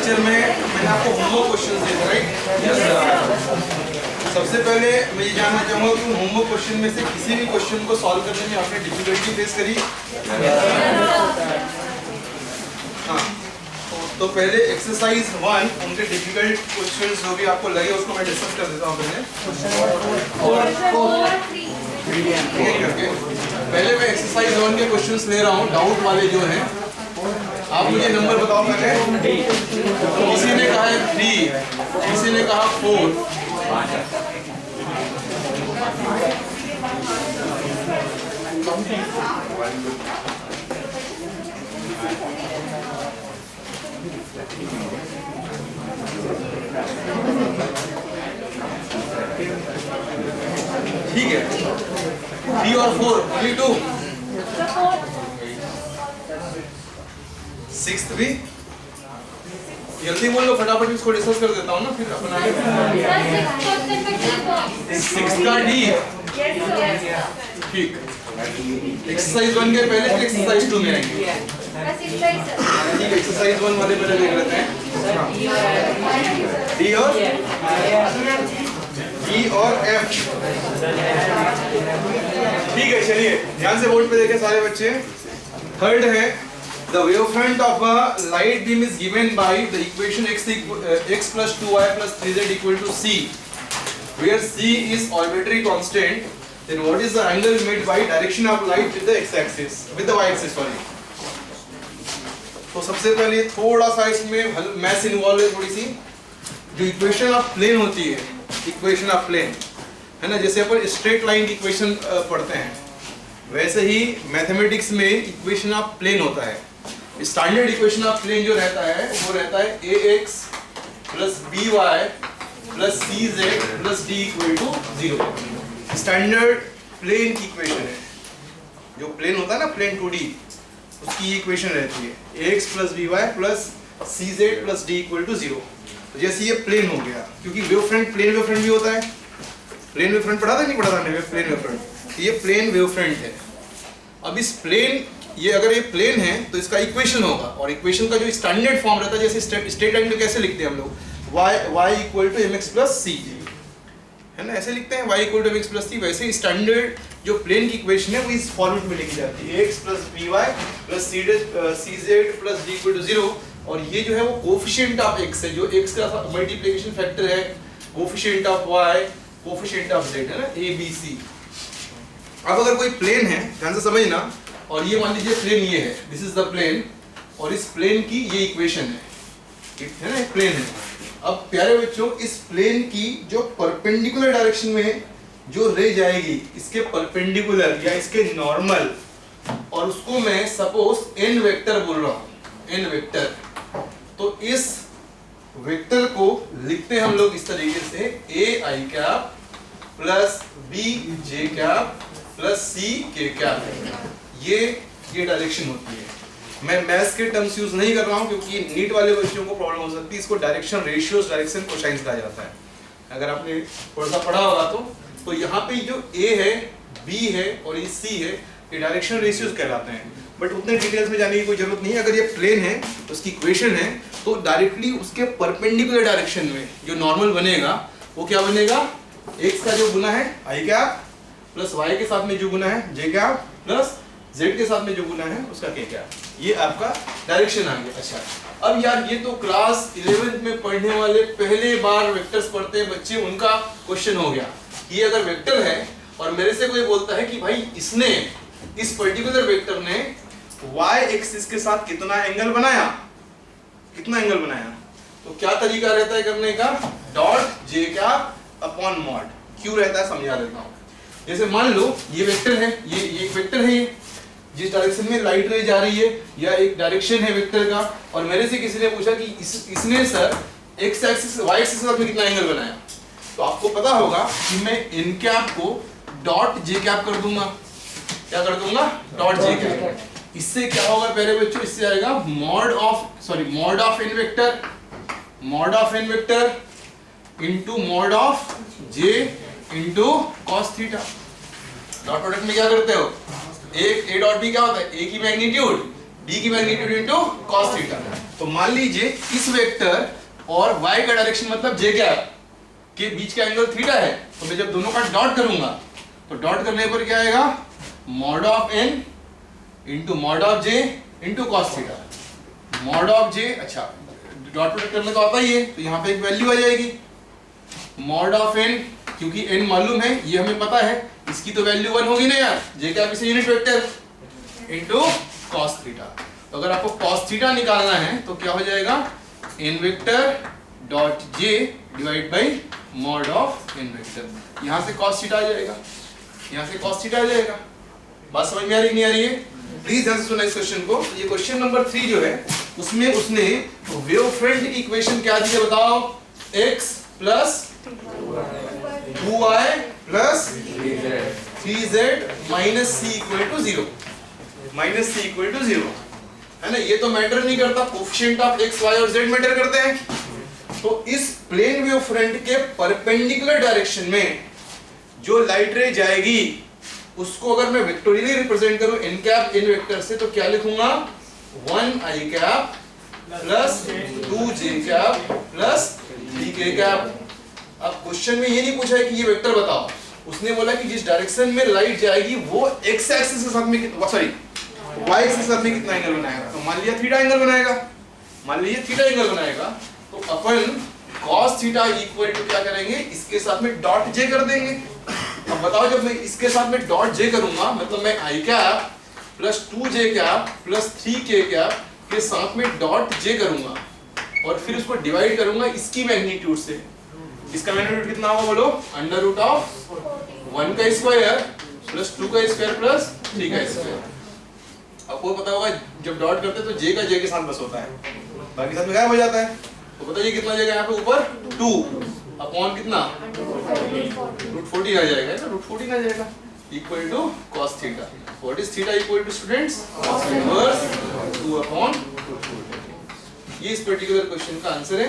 Lecture में मैंने आपको होमवर्क क्वेश्चन दिए थे, राइट? सबसे पहले मैं ये जानना चाहूँगा कि होमवर्क क्वेश्चन में से किसी भी क्वेश्चन को सॉल्व करने में आपने डिफिकल्टी फेस करी? हाँ, तो पहले एक्सरसाइज 1 उनके डिफिकल्ट क्वेश्चंस जो भी आपको लगे उसको मैं डिस्कस कर देता हूँ पहले मैं एक्सरसाइज 1 के क्वेश्चंस ले रहा हूँ, डाउट वाले जो हैं। आप मुझे नंबर बताओ पहले। किसी ने कहा है 3, किसी ने कहा 4। ठीक है, 3 और 4 only 2। 6 3। जल्दी बोल लो, फटाफट इसको डिस्कस कर देता हूँ ना, फिर अपन आगे। 6 का D। ठीक, एक्सरसाइज 1 के पहले फिर एक्सरसाइज 2 में आएंगे। ठीक, एक्सरसाइज 1 वाले पहले देख लेते हैं। D और F। ठीक है, चलिए ध्यान से बोर्ड पे देखें सारे बच्चे। थर्ड है, the wavefront of a light beam is given by the equation x plus 2y plus 3z equal to c, where c is arbitrary constant. Then what is the angle made by direction of light with the x-axis, with the y-axis, sorry. तो सबसे पहले थोड़ा सा इसमें maths involve है थोड़ी सी। जो equation of plane होती है, इक्वेशन ऑफ प्लेन है ना, जैसे अपन स्ट्रेट लाइन की इक्वेशन पढ़ते हैं, वैसे ही मैथमेटिक्स में इक्वेशन ऑफ प्लेन होता है। स्टैंडर्ड इक्वेशन ऑफ प्लेन जो रहता है वो रहता है ax plus by plus cz plus d equal to 0। Standard plane की इक्वेशन है, जो प्लेन होता है ना, प्लेन 2D, उसकी इक्वेशन रहती है ax plus by plus cz plus d equal to 0। तो जैसे ये प्लेन हो गया, क्योंकि वेवफ्रंट प्लेन वेवफ्रंट भी होता है। प्लेन वेवफ्रंट पढ़ा था नहीं पढ़ा था हमने? प्लेन वेवफ्रंट, ये प्लेन वेवफ्रंट है। अब इस प्लेन, ये अगर ये प्लेन है तो इसका इक्वेशन होगा, और इक्वेशन का जो स्टैंडर्ड फॉर्म रहता है, जैसे स्ट्रेट लाइन में कैसे लिखते हैं हम लोग, y equal to mx plus c, है ना, ऐसे लिखते हैं y equal to mx plus c। वैसे स्टैंडर्ड जो प्लेन की इक्वेशन है वो इस फॉर्मेट में लिखी जाती है, ax plus by plus cz plus d equal to 0। और ये जो है वो कोफिशिएंट ऑफ x है, जो x का मल्टीप्लिकेशन फैक्टर है, coefficient of y, coefficient of z, है ना, a b c। अब अगर कोई प्लेन है, ध्यान से समझना, और ये मान लीजिए प्लेन ये है, दिस इज द प्लेन, और इस प्लेन की ये इक्वेशन है ना, एक प्लेन है। अब प्यारे बच्चों, इस प्लेन की जो परपेंडिकुलर डायरेक्शन में जो रे जाएगी, इसके परपेंडिकुलर या इसके नॉर्मल, और उसको मैं सपोज n वेक्टर बोल रहा हूं, n वेक्टर। तो इस वेक्टर को लिखते हैं हम लोग इस तरीके से, a i cap plus b j cap plus c k cap. ये डायरेक्शन होती है। मैं मैथ्स के टर्म्स यूज नहीं कर रहा हूं, क्योंकि नीट वाले बच्चों को प्रॉब्लम हो सकती है। इसको डायरेक्शन रेशियोज, डायरेक्शन कोसाइंस कहा जाता है, अगर आपने थोड़ा सा पढ़ा होगा तो यहाँ पे जो a है, b है और ये c है, ये डायरेक्शन रेशियोज कहलाते हैं। बट उतने डिटेल्स में जाने की कोई जरूरत नहीं है। अगर ये प्लेन है, उसकी इक्वेशन है, तो डायरेक्टली उसके परपेंडिकुलर डायरेक्शन में जो नॉर्मल बनेगा वो क्या बनेगा, x का जो गुना है i कैप प्लस y के साथ में जो गुना है j कैप प्लस z के साथ में जो गुना है उसका k कैप। ये आपका डायरेक्शन आ गया। अच्छा, अब यार ये तो क्लास 11th में पढ़ने वाले पहले बार वेक्टर्स पढ़ते हैं बच्चे, उनका क्वेश्चन हो गया। ये अगर वेक्टर है और मेरे से कोई बोलता है कि भाई इसने, इस पर्टिकुलर वेक्टर ने y एक्सिस के साथ कितना एंगल बनाया, कितना एंगल बनाया, तो क्या तरीका रहता है करने का, dot j cap upon mod q रहता है। समझा देता हूँ। जैसे मान लो ये वेक्टर है, ये एक वेक्टर है, ये जिस डायरेक्शन में लाइट रे जा रही है, या एक डायरेक्शन है वेक्टर का, और मेरे से किसी ने पूछा कि इसने sir x axis y axis के साथ में कितना एंगल बनाया, तो आपको पता होगा कि मैं n cap co dot j cap कर दूंगा। क्या कर दूंगा, डॉट j कैप। इससे क्या होगा प्यारे बच्चों, इससे आएगा mod of n vector, mod of n vector into mod of j into cos theta. Dot product में क्या करते हो, एक a डॉट b क्या होता है, a की मैग्नीट्यूड b की मैग्नीट्यूड इनटू cos थीटा। तो मान लीजिए इस वेक्टर और y का डायरेक्शन मतलब j कैप के बीच का एंगल थीटा है, तो मैं जब दोनों का डॉट करूंगा तो डॉट करने पर क्या आएगा, mod of n into mod of j into cos theta. Mod of j, अच्छा डॉट प्रोडक्ट करने तो आता ही है, तो यहाँ पे एक वैल्यू आ जाएगी मॉड ऑफ n, क्योंकि n मालूम है, ये हमें पता है, इसकी तो वैल्यू 1 होगी ना यार, j क्या किसी unit vector into cos theta. तो अगर आपको कॉस थीटा निकालना है तो क्या हो जाएगा, n vector dot j divide by mod of n vector. यहाँ से कॉस थीटा आ जाएगा, यहाँ से कॉस थीटा आ जाएगा। बात समझ में आ रही नहीं आ रही है? प्लीज ध्यान से सुना इस क्वेश्चन को। ये क्वेश्चन नंबर 3 जो है उसमें उसने वेव फ्रंट की इक्वेशन क्या दी है बताओ, x plus 2y plus 3z minus c equal to 0, minus c equal to 0 है ना। ये तो मैटर नहीं करता, कोफिशिएंट ऑफ x, y और z मैटर करते हैं। तो इस प्लेन वेव फ्रंट के परपेंडिकुलर डायरेक्शन में जो लाइट रे जाएगी उसको अगर मैं वेक्टोरियली रिप्रेजेंट करूं n कैप n वेक्टर से, तो क्या लिखूंगा, 1i cap plus 2j cap plus 3k cap. अब क्वेश्चन में ये नहीं पूछा है कि ये वेक्टर बताओ, उसने बोला कि जिस डायरेक्शन में लाइट जाएगी वो x एक्सिस के साथ में सॉरी y एक्सिस के साथ में कितना एंगल बनाएगा। तो मान लिया थीटा एंगल बनाएगा, मान लीजिए थीटा एंगल बनाएगा, तो अपन cos थीटा इक्वल टू क्या करेंगे, इसके साथ में डॉट j कर देंगे। अब बताओ जब मैं इसके साथ में डॉट j करूंगा, मतलब मैं i cap plus 2j cap plus 3k cap के साथ में डॉट j करूंगा और फिर उसको डिवाइड करूंगा इसकी मैग्नीट्यूड से। इसका मैग्नीट्यूड कितना होगा बोलो, अंडर रूट ऑफ 1 का स्क्वायर प्लस 2 का स्क्वायर प्लस 3 का स्क्वायर। आपको पता होगा जब डॉट करते हैं तो j का j के साथ बस होता है, बाकी साथ में गायब हो जाता है। तो बताइए कितना जाएगा यहाँ पे ऊपर, 2 अपॉन कितना, रूट 14 आ जाएगा ना, रूट 14 आ जाएगा equal to cos theta. What is theta equal to students, cos inverse 2 upon root 14। ये इस पर्टिकुलर क्वेश्चन का आंसर है।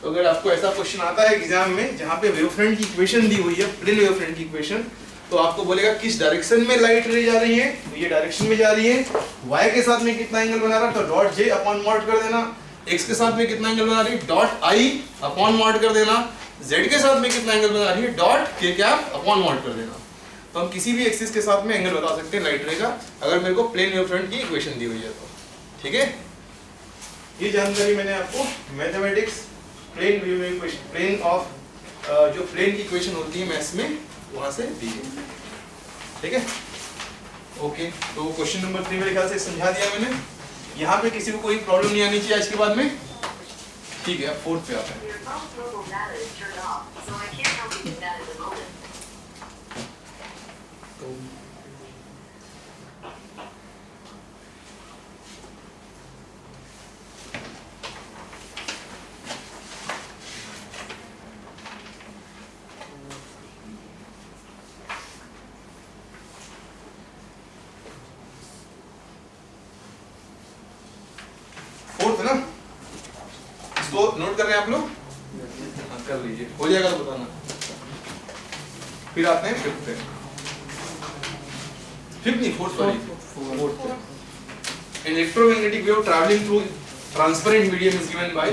तो अगर आपको ऐसा क्वेश्चन आता है एग्जाम में जहाँ पे वेव फ्रंट की इक्वेशन दी हुई है, प्लेन वेव फ्रंट की इक्वेशन, तो आपको बोलेगा किस डायरेक्शन में लाइट रे जा रही है, तो ये डायरेक्शन में जा रही है। y के साथ में कितना एंगल बना रहा है, तो डॉट j अपॉन मॉड कर देना। x के साथ में कितना एंगल बना रही है, डॉट i अपॉन मॉड कर देना। z के साथ में कितना एंगल बना रही है, dot k cap upon mod कर देना। तो हम किसी भी एक्सिस के साथ में एंगल बता सकते हैं लाइट रे का, अगर मेरे को प्लेन वेव फ्रंट की इक्वेशन दी हुई है तो। ठीक है, ये जानकारी मैंने आपको mathematics plane wave equation, plane of जो प्लेन की इक्वेशन होती है मैथ्स में, वहां से दी है। ठीक है, ओके। तो क्वेश्चन नंबर 3 मेरे ख्याल से समझा दिया मैंने। यहाँ पे किसी को कोई प्रॉब्लम नहीं आनी चाहिए आज के बाद में। ठीक है, अब 4th पे आते हैं। फोर्थ है ना, इसको नोट कर रहे हैं आप लोग, हाँ कर लीजिए, हो जाएगा तो बताना। फिर आते हैं फिफ्थ पे, फिफ्थ नहीं फोर्थ, सॉरी फोर्थ पे। An electromagnetic wave traveling through transparent medium is given by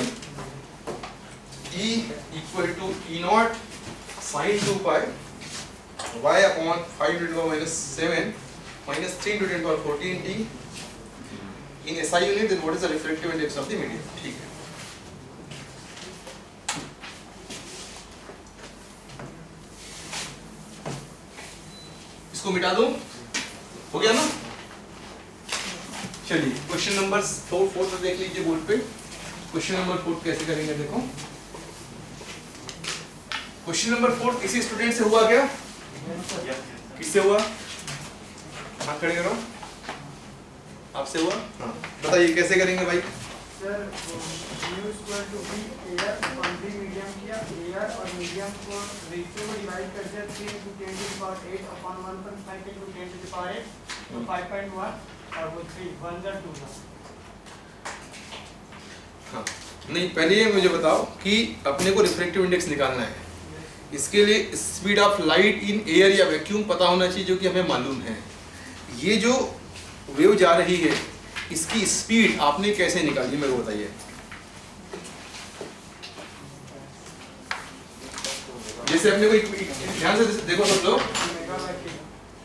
E equal to E naught sin 2 pi y upon 5 to the power minus 7 minus 3 to the power 14 t in SI unit. Then what is the refractive index of the medium? ठीक है, इसको मिटा दूं, हो गया ना। चलिए question number 4 देख लीजिए बोर्ड पे। क्वेश्चन नंबर 4 कैसे करेंगे देखो। क्वेश्चन नंबर 4 किसी स्टूडेंट से हुआ क्या, किससे हुआ, हाथ खड़े करो, आपसे हुआ, हाँ बताइए कैसे करेंगे भाई। Sir mu square to B air upon B medium किया, एयर और मीडियम को रेशियो में डिवाइड कर दिया 3 × 10 to the power 8 upon 1.5 × 10 to the power 8, तो 5.1 और वो 3 1 जा 2 जा। हाँ नहीं, पहले ये मुझे बताओ कि अपने को रिफ्रैक्टिव इंडेक्स निकालना है। इसके लिए speed of light in air या वैक्यूम पता होना चाहिए, जो कि हमें मालूम है। ये जो वेव जा रही है इसकी स्पीड आपने कैसे निकाली मेरे को बताइए। जैसे अपने को ध्यान से देखो सब लोग, ओमेगा बाय के,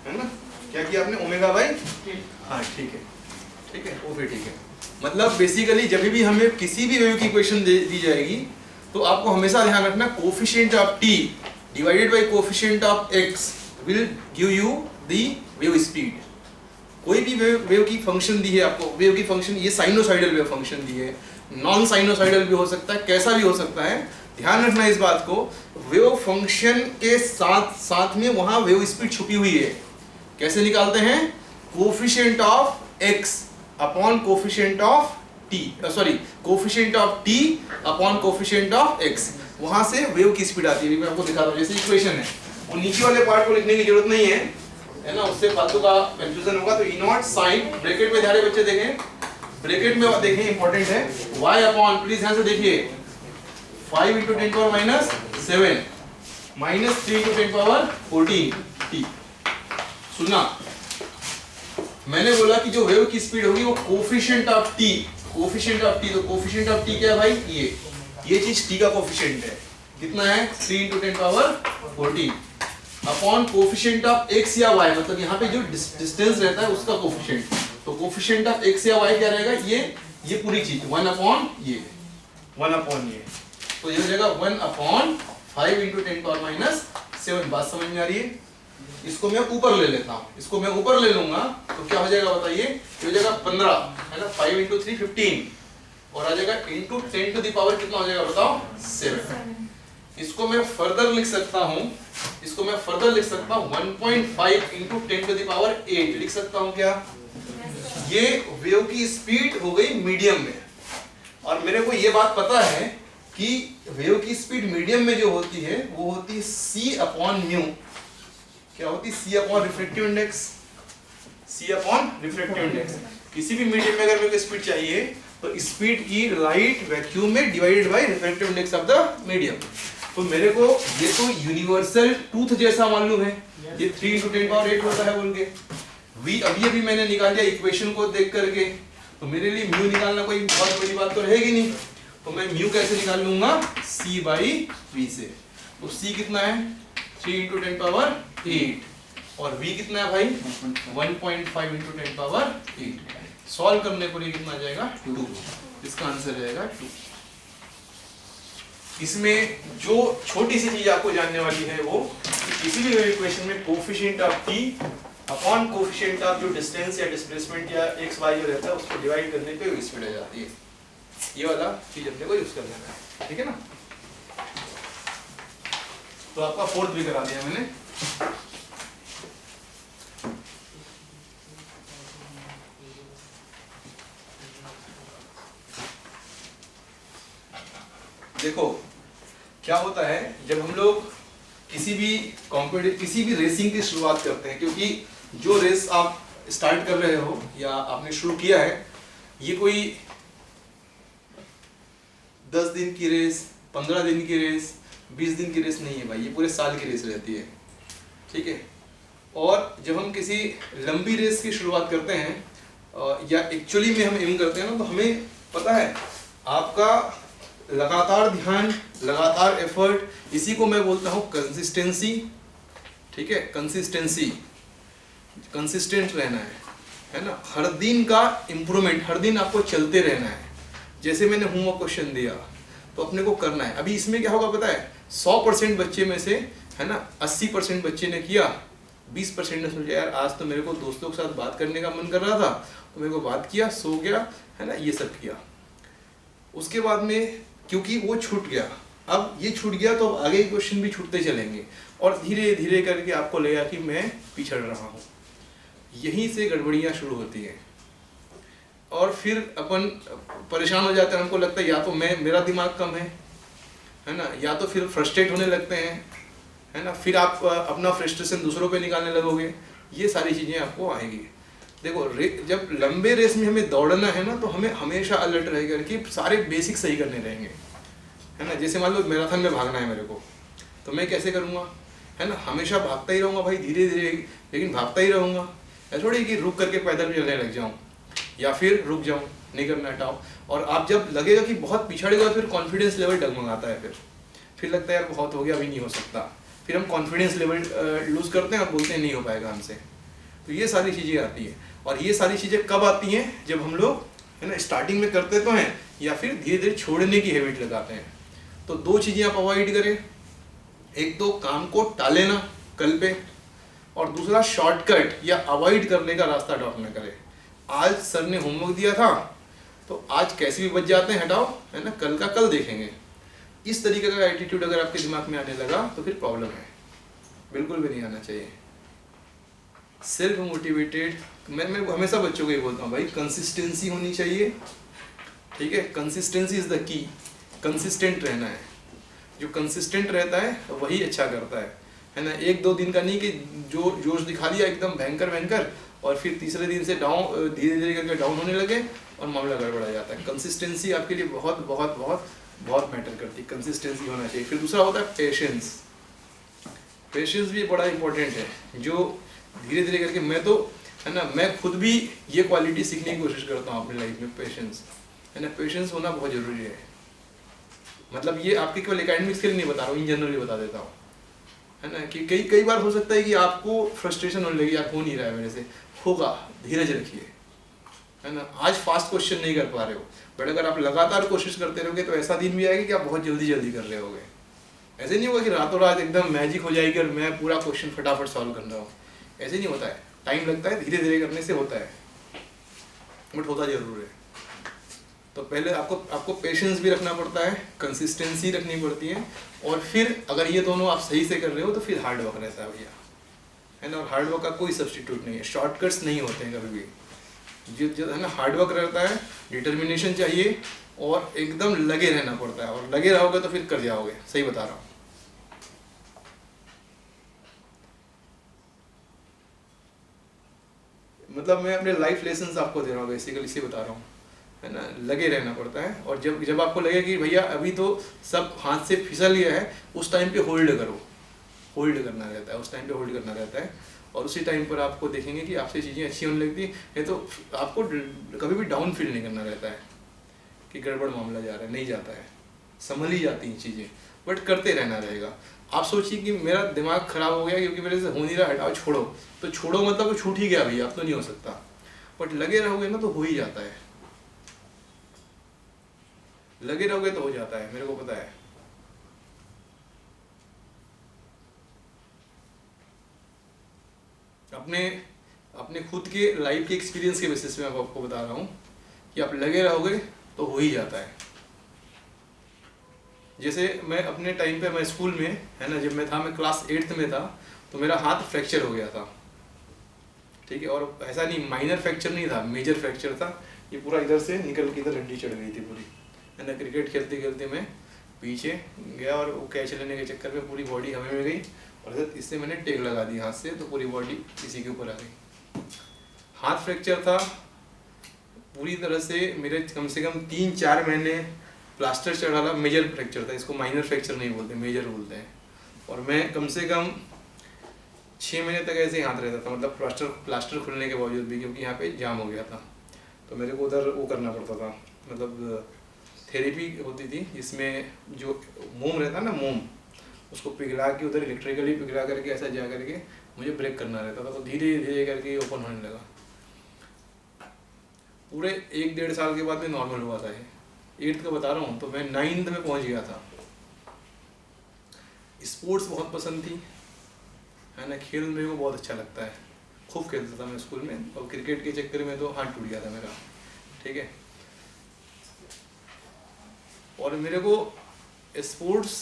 है ना, क्या किया आपने, ओमेगा बाई, के। हाँ ठीक है, ठीक है, वो फिर ठीक है। मतलब बेसिकली जब भी हमें किसी भी वेव की इक्वेशन दी जाएगी तो आपको हमेशा ध्यान रखना coefficient of T divided by coefficient of x will give you the wave speed. कोई भी वेव की फंक्शन दी है आपको, वेव की फंक्शन, ये साइनोसाइडल वेव फंक्शन दी है, नॉन साइनोसाइडल भी हो सकता है, कैसा भी हो सकता है, ध्यान रखना इस बात को। वेव फंक्शन के साथ साथ में वहां वेव स्पीड छुपी हुई है। कैसे निकालते हैं, coefficient of x upon coefficient of T, sorry coefficient of T upon coefficient of x, वहां से वेव की स्पीड आती है। मैं आपको दिखाता हूं, जैसे इक्वेशन है, वो नीचे वाले पार्ट को लिखने की जरूरत नहीं है ना, उससे फालतू का कंफ्यूजन होगा। तो ई नॉट साइन ब्रैकेट में, ध्यान बच्चे देखें, ब्रैकेट में देखें, इंपॉर्टेंट है, y अपॉन, प्लीज ध्यान से देखिए, 5 into 10 power minus 7 minus 3 into 10 power 14 t। सुना, मैंने बोला कि जो वेव की स्पीड होगी वो coefficient of T, coefficient of T, तो कोफिशिएंट ऑफ टी क्या है भाई, ये चीज टी का कोफिशिएंट है, कितना है, 3 into 10 power 14 upon coefficient of x या वाई, मतलब यहाँ पे जो डिस्टेंस रहता है उसका कोफिशिएंट, तो कोफिशिएंट ऑफ एक्स या वाई क्या रहेगा, ये पूरी चीज 1 अपॉन ये, 1 अपॉन ये, तो ये हो जाएगा 1 अपॉन 5 into 10 power minus 7। बात समझ में आ रही है? इसको मैं ऊपर ले लेता हूँ, इसको मैं ऊपर ले लूंगा तो क्या हो जाएगा बताइए, ये हो जाएगा 15, है ना, 5 into 3 15, और आ जाएगा into 10 to the power कितना हो जाएगा बताओ, 7। इसको मैं फर्दर लिख सकता हूँ, इसको मैं फर्दर लिख सकता हूँ 1.5 into 10 to the power 8 लिख सकता हूँ क्या, ये वेव की स्पीड हो गई मीडियम में। और मेरे को ये बात पता है कि वेव की स्पीड मीडियम में जो होती है वो होती है c अपॉन म्यू, क्या होती है, c upon refractive index, c upon refractive index. किसी भी मीडियम में अगर मेरे को स्पीड चाहिए तो स्पीड की लाइट वैक्यूम में divided by refractive index of the medium. तो मेरे को ये तो यूनिवर्सल ट्रूथ जैसा मालूम है, ये 3 into 10 power 8 होता है बोल के, v अभी मैंने निकाल लिया इक्वेशन को देख करके, तो मेरे लिए म्यू निकालना कोई बहुत बड़ी बात तो रहेगी नहीं। तो मैं म्यू कैसे निकाल लूंगा, c बाई v से। तो c कितना है, 3 into 10 power 8, और v कितना है भाई, 1.5 into 10 power 8। सॉल्व करने पर ये कितना आ जाएगा, 2। इसका आंसर रहेगा 2। इसमें जो छोटी सी चीज आपको जानने वाली है वो, किसी भी इक्वेशन में coefficient of t upon coefficient of जो डिस्टेंस या डिस्प्लेसमेंट या x y जो रहता है उसको डिवाइड करने पे वो स्पीड आ जाती है। ये वाला चीज अपने को यूज कर लेना है, ठीक है ना। तो आपका 4th भी करा दिया मैंने। देखो क्या होता है जब हम लोग किसी भी रेसिंग की शुरुआत करते हैं, क्योंकि जो रेस आप स्टार्ट कर रहे हो या आपने शुरू किया है, ये कोई 10 दिन की रेस, 15 दिन की रेस, 20 दिन की रेस नहीं है भाई, ये पूरे साल की रेस रहती है, ठीक है। और जब हम किसी लंबी रेस की शुरुआत करते हैं या एक्चुअली में हम एम करते हैं ना, तो हमें पता है आपका लगातार ध्यान, लगातार एफर्ट, इसी को मैं बोलता हूँ कंसिस्टेंसी, ठीक है। कंसिस्टेंसी, कंसिस्टेंट रहना है ना, हर दिन का इम्प्रूवमेंट, हर दिन आपको चलते रहना है। जैसे मैंने होमवर्क क्वेश्चन दिया तो अपने को करना है। अभी इसमें क्या होगा पता है, 100% बच्चे में से, है ना, 80% बच्चे ने किया, 20% ने सोचा यार आज तो मेरे को दोस्तों के साथ बात करने का मन कर रहा था तो मेरे को बात किया, सो गया, है ना, ये सब किया। उसके बाद में क्योंकि वो छूट गया, अब ये छूट गया तो अब आगे के क्वेश्चन भी छूटते चलेंगे और धीरे धीरे करके आपको लगेगा कि मैं पिछड़ रहा हूँ। यहीं से गड़बड़ियाँ शुरू होती हैं और फिर अपन परेशान हो जाते हैं। हमको लगता है या तो मेरा दिमाग कम है ना, या तो फिर फ्रस्ट्रेट होने लगते हैं, है ना, फिर आप अपना फ्रस्ट्रेशन दूसरों पे निकालने लगोगे। ये सारी चीज़ें आपको आएंगी। देखो जब लंबे रेस में हमें दौड़ना है ना, तो हमें हमेशा अलर्ट रह करके सारे बेसिक सही करने रहेंगे, है ना। जैसे मान लो मैराथन में भागना है मेरे को, तो मैं कैसे करूँगा, है ना, हमेशा भागता ही रहूँगा भाई, धीरे धीरे, लेकिन भागता ही रहूँगा। ऐसा थोड़ी कि रुक करके पैदल चलने लग जाऊँ या फिर रुक जाऊँ, नहीं करना, हटाओ। और आप जब लगेगा कि बहुत पिछड़ गया, फिर कॉन्फिडेंस लेवल डगमगाता है, फिर लगता है यार बहुत हो गया, अभी नहीं हो सकता। फिर हम कॉन्फिडेंस लेवल लूज़ करते हैं और बोलते हैं नहीं हो पाएगा हमसे। तो ये सारी चीज़ें आती हैं, और ये सारी चीज़ें कब आती हैं, जब हम लोग है ना स्टार्टिंग में करते तो हैं या फिर धीरे धीरे छोड़ने की हैबिट लगाते हैं। तो दो चीज़ें आप अवॉइड करें, एक तो काम को टाले ना कल पे, और दूसरा शॉर्टकट या अवॉइड करने का रास्ता अडॉप्ट न करें। आज सर ने होमवर्क दिया था तो आज कैसे भी बच जाते हैं, हटाओ, है ना, कल का कल देखेंगे। इस तरीके का एटीट्यूड अगर आपके दिमाग में आने लगा तो फिर प्रॉब्लम है, बिल्कुल भी नहीं आना चाहिए। सेल्फ मोटिवेटेड, मैं हमेशा बच्चों को ये बोलता हूँ भाई, कंसिस्टेंसी होनी चाहिए, ठीक है, consistency is the key, consistent रहना है। जो कंसिस्टेंट रहता है वही अच्छा करता है ना। एक दो दिन का नहीं कि जो जोश दिखा दिया एकदम भयंकर और फिर तीसरे दिन से डाउन, धीरे धीरे करके डाउन होने लगे और मामला गड़बड़ा जाता है। कंसिस्टेंसी आपके लिए बहुत बहुत बहुत बहुत मैटर करती है, कंसिस्टेंसी होना चाहिए। फिर दूसरा होता है पेशेंस। पेशेंस भी बड़ा इंपॉर्टेंट है, जो धीरे धीरे करके, मैं तो है ना, मैं खुद भी ये क्वालिटी सीखने की कोशिश करता हूँ अपनी लाइफ में, पेशेंस, है ना। पेशेंस होना बहुत ज़रूरी है। मतलब ये आपके केवल एकेडमिक्स के लिए नहीं बता रहा हूँ, इन जनरल भी बता देता हूँ, है ना, कि कई बार हो सकता है कि आपको फ्रस्ट्रेशन होने लगी, यार हो नहीं रहा है मेरे से, होगा, धीरज रखिए, है ना। आज फास्ट क्वेश्चन नहीं कर पा रहे हो, बट अगर आप लगातार कोशिश करते रहोगे तो ऐसा दिन भी आएगा कि आप बहुत जल्दी कर रहे होगे। ऐसे नहीं होगा कि रातों रात एकदम मैजिक हो जाएगी और मैं पूरा क्वेश्चन फटाफट सॉल्व कर रहा हूँ, ऐसे नहीं होता है, टाइम लगता है, धीरे धीरे करने से होता है, बट होता जरूर है। तो पहले आपको पेशेंस भी रखना पड़ता है, कंसिस्टेंसी रखनी पड़ती है, और फिर अगर ये दोनों आप सही से कर रहे हो तो फिर हार्ड वर्क रहता है भैया, है ना। और हार्ड वर्क का कोई सब्स्टिट्यूट नहीं है, शॉर्टकट्स नहीं होते हैं कभी भी, जो है ना, हार्ड वर्क रहता है, डिटर्मिनेशन चाहिए और एकदम लगे रहना पड़ता है, और लगे रहोगे तो फिर कर जाओगे, सही बता रहा हूँ। मतलब मैं अपने लाइफ लेसन्स आपको दे रहा हूँ, बेसिकली इसे बता रहा हूँ, है ना। लगे रहना पड़ता है, और जब आपको लगे कि भैया अभी तो सब हाथ से फिसल गया है, उस टाइम पे होल्ड करो, होल्ड करना रहता है, उस टाइम पे होल्ड करना रहता है, और उसी टाइम पर आपको देखेंगे कि आपसे चीज़ें अच्छी होने लगती है। तो आपको कभी भी डाउन फील नहीं करना रहता है कि गड़बड़ मामला जा रहा है, नहीं जाता है, संभल ही जाती हैं चीज़ें, बट करते रहना रहेगा। आप सोचिए कि मेरा दिमाग खराब हो गया क्योंकि मेरे से हो नहीं रहा, हटाओ, छोड़ो, तो छोड़ो मतलब वो छूट ही गया भैया, अब तो नहीं हो सकता, बट लगे रहोगे ना तो हो ही जाता है, लगे रहोगे तो हो जाता है, मेरे को पता है। अपने खुद के लाइफ के एक्सपीरियंस के बेसिस पे मैं आपको बता रहा हूँ कि आप लगे रहोगे तो हो ही जाता है। जैसे मैं अपने टाइम पे, मैं स्कूल में, है ना, जब मैं क्लास 8th में था तो मेरा हाथ फ्रैक्चर हो गया था, ठीक है, और ऐसा नहीं माइनर फ्रैक्चर नहीं था, मेजर फ्रैक्चर था। ये पूरा इधर से निकल के इधर हड्डी चढ़ गई थी पूरी, है ना। क्रिकेट खेलते खेलते मैं पीछे गया और वो कैच लेने के चक्कर में पूरी बॉडी हवा में गई, और इससे मैंने टेक लगा दी हाथ से, तो पूरी बॉडी इसी के ऊपर आ गई। हाथ फ्रैक्चर था पूरी तरह से, मेरे कम से कम 3-4 महीने प्लास्टर चढ़ा था। मेजर फ्रैक्चर था, इसको माइनर फ्रैक्चर नहीं बोलते, मेजर बोलते हैं। और मैं कम से कम 6 महीने तक ऐसे ही हाथ रहता था, मतलब प्लास्टर खुलने के बावजूद भी, क्योंकि यहाँ पे जाम हो गया था। तो मेरे को उधर वो करना पड़ता था, मतलब थेरेपी होती थी, जिसमें जो मोम रहता ना, मोम, उसको पिघला के उधर इलेक्ट्रिकली पिघला करके ऐसा जा करके मुझे ब्रेक करना रहता था। तो धीरे धीरे करके ओपन होने लगा। पूरे 1-1.5 साल के बाद में नॉर्मल हुआ था। 8th का बता रहा हूँ, तो मैं 9th में पहुँच गया था। स्पोर्ट्स बहुत पसंद थी, है ना, खेल मेरे को बहुत अच्छा लगता है, खूब खेलता था मैं स्कूल में, और क्रिकेट के चक्कर में तो हाथ टूट गया था मेरा, ठीक है। और मेरे को स्पोर्ट्स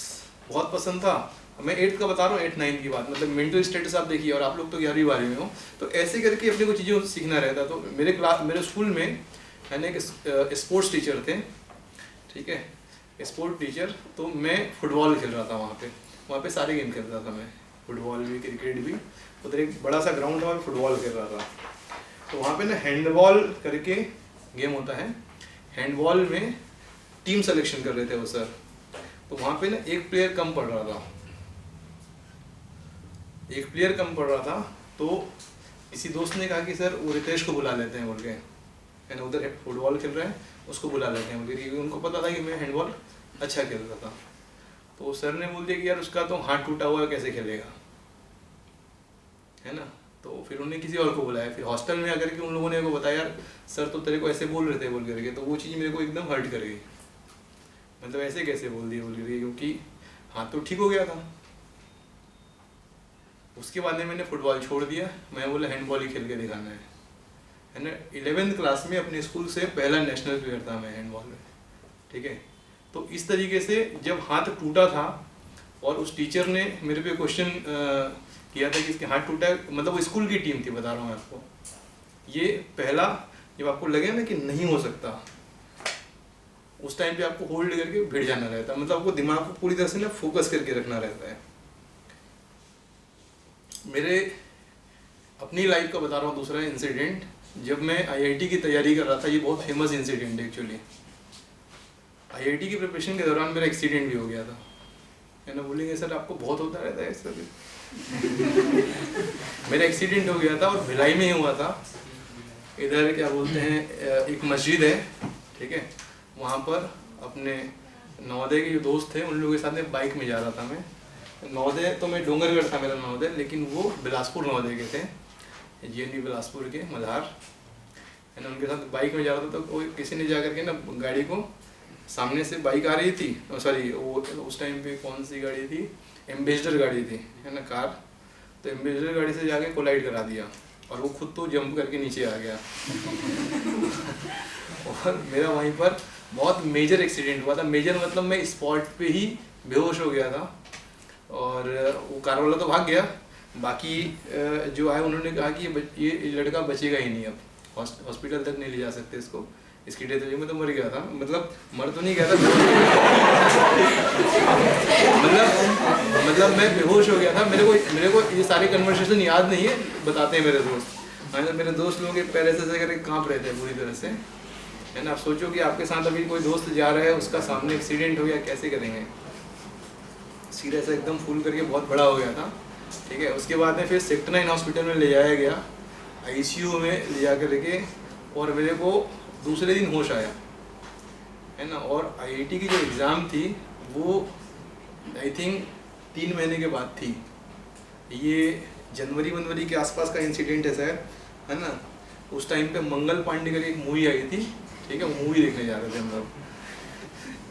बहुत पसंद था। मैं 8th का बता रहा हूँ, 8-9 की बात, मतलब मेंटल स्टेटस आप देखिए, और आप लोग तो 11वीं 12वीं में हो, तो ऐसे करके अपने को चीज़ें सीखना रहता। तो मेरे स्कूल में है ना एक स्पोर्ट्स टीचर थे, ठीक है, स्पोर्ट टीचर। तो मैं फुटबॉल खेल रहा था वहाँ पे सारे गेम खेलता था मैं, फुटबॉल भी, क्रिकेट भी। उधर एक बड़ा सा ग्राउंड था, मैं फुटबॉल खेल रहा था। तो वहाँ पे ना हैंडबॉल करके गेम होता है, हैंडबॉल में टीम सिलेक्शन कर रहे थे वो सर। तो वहाँ पे ना एक प्लेयर कम पड़ रहा था, तो किसी दोस्त ने कहा कि सर वो रितेश को बुला लेते हैं बोल के, है ना, उधर फुटबॉल खेल रहे हैं, उसको बुला लेते हैं बोल के, क्योंकि उनको पता था कि मैं हैंडबॉल अच्छा खेल रहा था। तो सर ने बोल दिया कि यार उसका तो हाथ टूटा हुआ है, कैसे खेलेगा, है ना। तो फिर उन्होंने किसी और को बुलाया, फिर हॉस्टल में आकर के उन लोगों ने को बताया यार सर तो तेरे को ऐसे बोल रहे थे बोल करके, तो वो चीज़ मेरे को एकदम हर्ट कर गई, मतलब ऐसे कैसे बोल दिए बोल करके, क्योंकि हाथ तो ठीक हो गया था। उसके बाद में मैंने फुटबॉल छोड़ दिया, मैं बोला हैंडबॉल ही खेल के दिखाना है ना। 11th क्लास में अपने स्कूल से पहला नेशनल प्लेयर था मैं हैंडबॉल में, ठीक है। तो इस तरीके से जब हाथ टूटा था और उस टीचर ने मेरे पे क्वेश्चन किया था कि इसके हाथ टूटा है, मतलब वो स्कूल की टीम थी, बता रहा हूँ मैं आपको। ये पहला जब आपको लगे ना कि नहीं हो सकता, उस टाइम पे आपको होल्ड करके भिड़ जाना रहता है, मतलब आपको दिमाग को पूरी तरह से ना फोकस करके रखना रहता है। मेरे अपनी लाइफ का बता रहा हूँ दूसरा इंसिडेंट, जब मैं IIT की तैयारी कर रहा था, ये बहुत फेमस इंसिडेंट है एक्चुअली। IIT की प्रिपरेशन के दौरान मेरा एक्सीडेंट भी हो गया था, है ना। बोलेंगे सर आपको बहुत होता रहता है ऐसा भी। मेरा एक्सीडेंट हो गया था और भिलाई में ही हुआ था। इधर क्या बोलते हैं, एक मस्जिद है, ठीक है, वहाँ पर अपने नवोदय के जो दोस्त थे उन लोगों के साथ में बाइक में जा रहा था मैं। नवोदय तो मैं डोंगरगढ़ था मेरा नवोदय, लेकिन वो बिलासपुर नवोदय के थे, JNU बिलासपुर के मल्हार, है ना। उनके साथ बाइक में जा रहा था, तो कोई किसी ने जा करके ना गाड़ी को, सामने से बाइक आ रही थी, सॉरी वो उस टाइम पे कौन सी गाड़ी थी, एम्बेसडर गाड़ी थी, है ना, कार। तो एम्बेसडर गाड़ी से जाके कोलाइड करा दिया और वो खुद तो जंप करके नीचे आ गया। और मेरा वहीं पर बहुत मेजर एक्सीडेंट हुआ था। मेजर मतलब मैं स्पॉट पे ही बेहोश हो गया था और वो कार वाला तो भाग गया, बाकी जो आए उन्होंने कहा कि ये लड़का बचेगा ही नहीं, अब हॉस्पिटल तक नहीं ले जा सकते इसको, इसकी डेथ हो गई। मैं तो मर गया था, मतलब मर तो नहीं गया था, मतलब मैं बेहोश हो गया था। मेरे को ये सारे कन्वर्सेशन याद नहीं है, बताते हैं मेरे दोस्त। मेरे दोस्त लोगों के पैर ऐसे करके कांप रहे थे पूरी तरह से, है ना। आप सोचो कि आपके साथ अभी कोई दोस्त जा रहा है, उसका सामने एक्सीडेंट हो गया, कैसे करेंगे। सीधा से एकदम फूल करके बहुत बड़ा हो गया था, ठीक है। उसके बाद में फिर सेक्टर 9 हॉस्पिटल में ले जाया गया, ICU में ले जा करके, और मेरे को दूसरे दिन होश आया, है ना। और IIT की जो एग्ज़ाम थी वो आई थिंक 3 महीने के बाद थी। ये जनवरी के आसपास का इंसिडेंट है सर, है ना। उस टाइम पे मंगल पांडे की एक मूवी आई थी, ठीक है, वो मूवी देखने जा रहे थे हम लोग,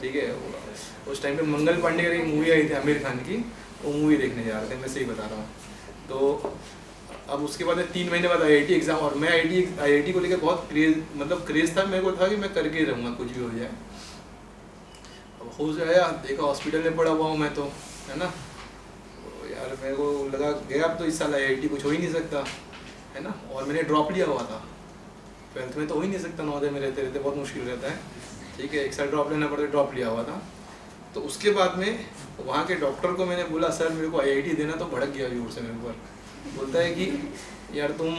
ठीक है। उस टाइम पे मंगल पांडे की एक मूवी आई थी आमिर खान की, वो मूवी देखने जा रहे थे, मैं सही बता रहा हूँ। तो अब उसके बाद 3 महीने बाद IIT एग्ज़ाम, और मैं IIT को लेकर बहुत क्रेज़ था, मेरे को था कि मैं करके ही रहूँगा कुछ भी हो जाए। अब हो जाया, देखा हॉस्पिटल में पड़ा हुआ हूँ मैं तो, है ना। तो यार मेरे को लगा गया अब तो इस साल IIT कुछ हो ही नहीं सकता, है ना। और मैंने ड्रॉप लिया हुआ था, 12th में तो हो ही नहीं सकता, नवोदय में रहते रहते बहुत मुश्किल रहता है, ठीक है। 1 साल ड्रॉप लेना पड़ता है, ड्रॉप लिया हुआ था। तो उसके बाद में वहाँ के डॉक्टर को मैंने बोला सर मेरे को IIT देना, तो भड़क गया जोर से मेरे ऊपर, बोलता है कि यार तुम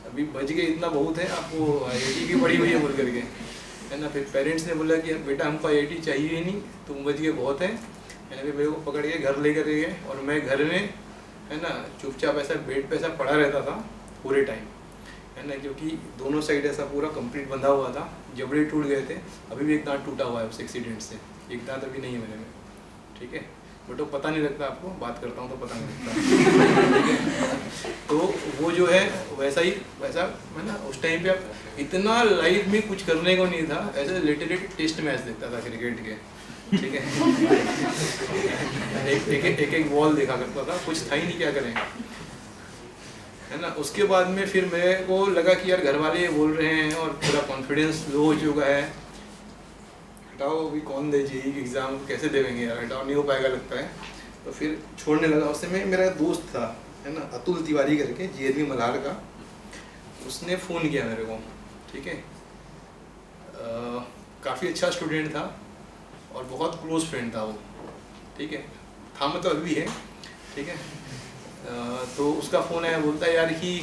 अभी बच गए इतना बहुत है, आपको IIT की पड़ी हुई है बोल करके, है ना। फिर पेरेंट्स ने बोला कि बेटा हमको IIT चाहिए ही नहीं, तुम बच गए बहुत है ना। फिर मेरे को पकड़ के घर लेकर गए, और मैं घर में, है ना, चुपचाप ऐसा बेड पे ऐसा पड़ा रहता था पूरे टाइम, है ना, क्योंकि दोनों साइड ऐसा पूरा कंप्लीट बंधा हुआ था, जबड़े टूट गए थे। अभी भी एक दांत टूटा हुआ है उस एक्सीडेंट से, एक दांत अभी नहीं है मेरे में, ठीक है। बट वो पता नहीं लगता, आपको बात करता हूँ तो पता नहीं लगता, ठीक है। तो वो जो है वैसा है ना। उस टाइम पे आप इतना लाइफ में कुछ करने को नहीं था, ऐसे लिटरली टेस्ट मैच देखता था क्रिकेट के, ठीक है। एक बॉल देखा करता था, कुछ था ही नहीं, क्या करें, है ना। उसके बाद में फिर मेरे को लगा कि यार घर वाले बोल रहे हैं और पूरा कॉन्फिडेंस लो हो चुका है, हटाओ अभी कौन दे JEE की एग्ज़ाम, कैसे देवेंगे यार, हटाओ नहीं हो पाएगा लगता है। तो फिर छोड़ने लगा। उस समय मेरा दोस्त था, है ना, अतुल तिवारी करके, JNU मल्हार का, उसने फ़ोन किया मेरे को, ठीक है। काफ़ी अच्छा स्टूडेंट था और बहुत क्लोज फ्रेंड था वो, ठीक है, था मतलब अभी है, ठीक है। तो उसका फ़ोन आया, बोलता है यार कि